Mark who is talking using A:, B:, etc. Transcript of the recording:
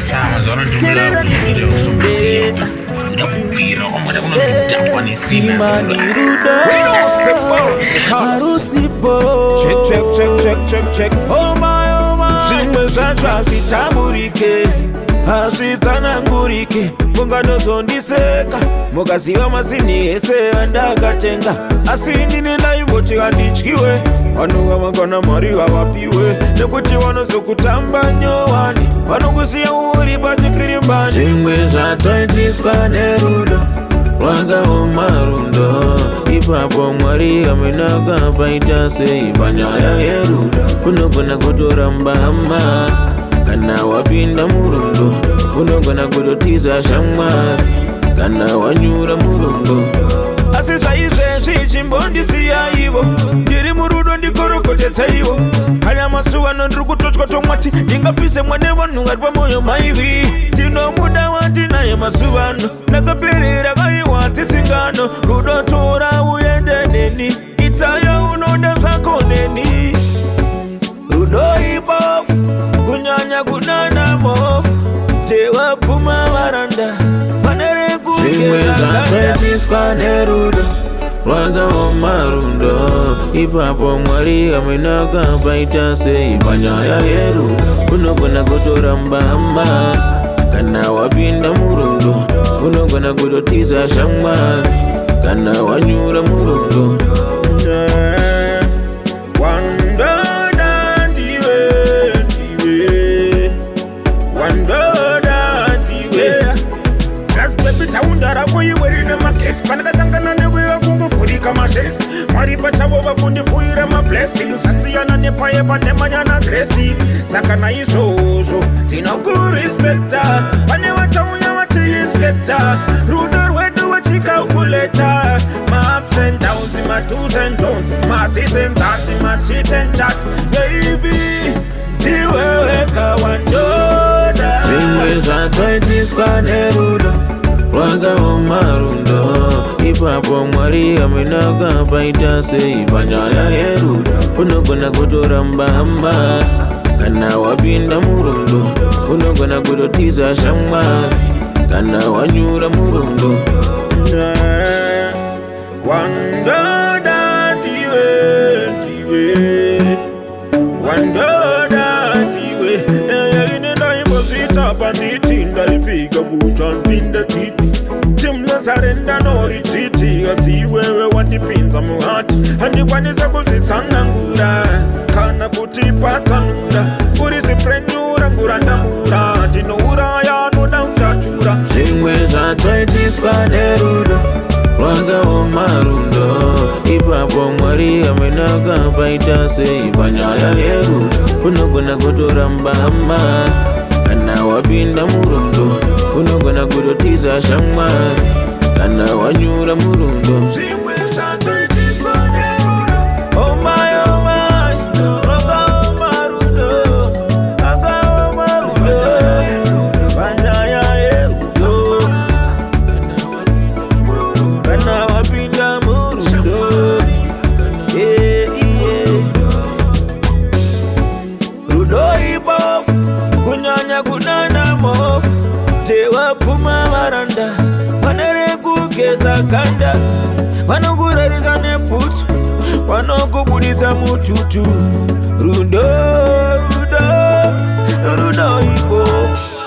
A: Zona ndimula nje usombisi ndakuvira omwana kuno ndakwa nesina
B: check oh my zvimwe zvatsva zvitamburike hazvidzanangurike munganozondiseka mukaziva masini ese andakatenga asi ndine ndaimboti handityiwe vanova vangana mari havapiwe nekuti vanozokutamba nyowani vanokusiya uri pachikirimbani zvimwe zvatoitiswa nerudo rwakaoma rudo ipapo mwari amenaka paita sei panyaya yerudo unogona kutoramba hama kana wapinda murudo unogona kutotiza shamwari kana wanyura murudo asi zvaizvezvi chimbondisiya ivo ndiri murudo ndikorokotetsa ivo hanya masuva nondiri kutotywa tomwati ndingapise mwane vanhu vari pamwoyo maivi tinomuda watinaye masuvano ndakaperera kaiwa tisingano rudo tora uende neni itayo unoda zvako neni rudo ibofu kunyanya kunana mofu tewapfuma varanda zvimwe zvatoitiswa nerudo rwakaoma rudo ipapo mwari amenaka paita sei panyaya yerudo unogona kutoramba hama kana wapinda murudo unogona kutotiza shamwari kana wanyura murudo
C: pandakasangana nekuiva kungofurika mazvesi mwari pachavo vakundifuyira mablessing zvasiyana nepaye panemanyana gresi saka naizvozvo tinokurespekta pane vatauya vatiinspekta rudo rwedu wechicalculata ma-ups and downs ma-dos and don'ts ma-this and that ma-chit and chat baby ndiweweka wandoda
B: zvimwe zvatoitiswa nerudo rwakaoma rudo ipapo mwari amenaka paita sei panyaya yerudo unogona kutoramba hama kana wapinda murudo unogona kutotiza shamwari kana wanyura murudo
C: wandoda ndiwe wandoda ndiwe ine ndaimbozvita panditi ndaipiga guta npinde tipi timlesarenda norititi asi iwewe wandipinza muhati handikwanisa kuzvitsanangura kana kutipatsanura uri ziprenyura ngurandamura ndinouraya noda uchachura
B: zvimwe zvatoitiswa nerudo rwakaoma rudo ipapo mwari amenaka paita sei panyaya yerudo unogona kutoramba hama kana wapinda murudo unogona kutotiza shamwari kana wanyura murudo
C: zvimwe zvatoitiswa nerudo
B: oh my rwakaoma rudo rwakaoma rudo panyaya yerudo kana wapinda murudo rudo ibofu kunyanya kunana mofu tewapfuma varanda vanerekugeza kanda vanongurarisa neputsu vanongobuditsa mututu rudo ibofu